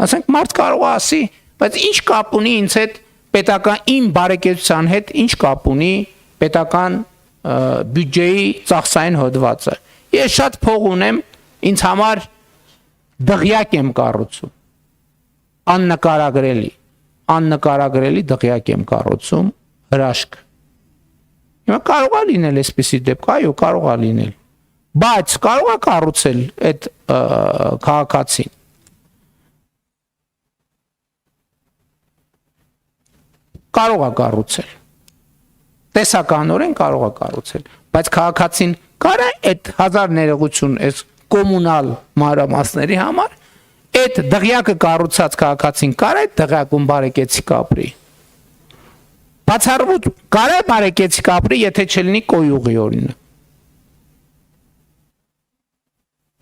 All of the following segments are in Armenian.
ասենք մարդ կարող է ասի, բայց ինչ կապ ունի ինձ հետ պետական իմ բարեկեցության հետ, ինչ կապ ունի պետական բյուջեի ծախսային հոդվածը։ Ես շատ փող ունեմ, ինձ համար դղյակ եմ կառուցում, աննկարագրելի դղյակ եմ կառուցում, հրաշք։ Հիմա կարող է լինել այսպիսի դեպք, այո, կարող է լինել, բայց կարող է կառուցել այդ քաղաքացին։ Կարող է կառուցել, տեսականորեն կարող է կառուցել, բայց քաղաքացին կարա այդ 1000 ներողություն այս կոմունալ մանրամասների համար, այդ դղյակը կառուցած քաղաքացին կարա այդ դղյակում բարեկեցիկ ապրի։ Բացառվում կարա բարեկեցիկ ապրի, եթե չլինի կոյուղի օրինը։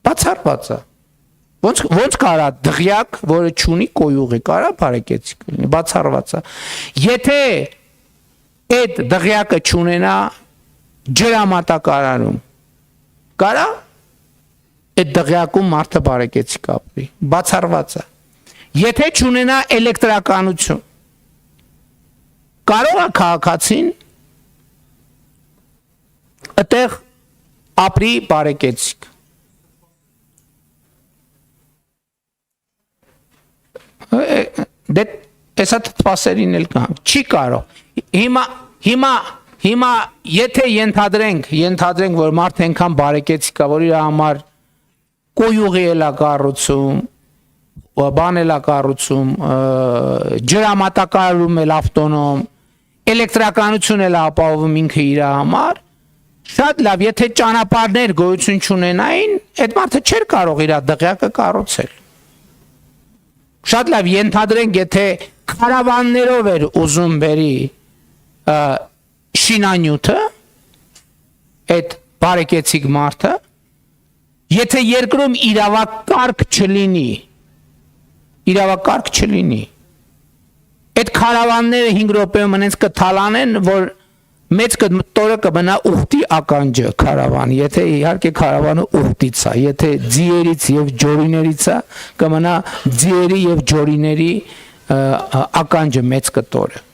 Բացառված է։ Ոնց կարա դղյակ, որը չունի կոյուղի, կարա բարեկեցիկ լինի, բացառված է։ Եթե այդ դղյակը չունենա ջրամատակարարում, կարա այդ դղյակում մարդը բարեկեցիկ ապրի, բացառված է։ Եթե չունենա էլեկտրականություն, կարող է քաղաքացին այդտեղ ապրի բարեկեցիկ։ Դե այսա թվասերին էլ կան, չի կարող։ Հիմա եթե ենթադրենք, որ մարդ ենքան բարեկեցիկ է, որ իր համար կոյուղի էլ է կառուցում, բան էլ է կառուցում, ջրամատակարարում էլ ավտոնոմ, էլեկտրականություն էլ է ապահովում ինքը իր համար, շատ լավ, եթե ճանապարհներ գոյություն չունենային, այդ մարդը չէր կարող իր դղյակը կառուցել։ Շատ լավ, ենթադրենք, եթե քարավաններով էր ուզում բերի շինանյութը, այդ բարեկեցիկ մարդը, եթե երկրում իրավակարգ չլինի, այդ քարավանները 5 րոպեում հենց կթալանեն, որ մեծ տորը կմնա ուխտի ականջը քարավան, եթե իհարկե քարավանը ուխտից է, եթե ձիերից եւ ջորիներից է, կմնա ձիերի եւ ջորիների ականջը մեծ կտորը։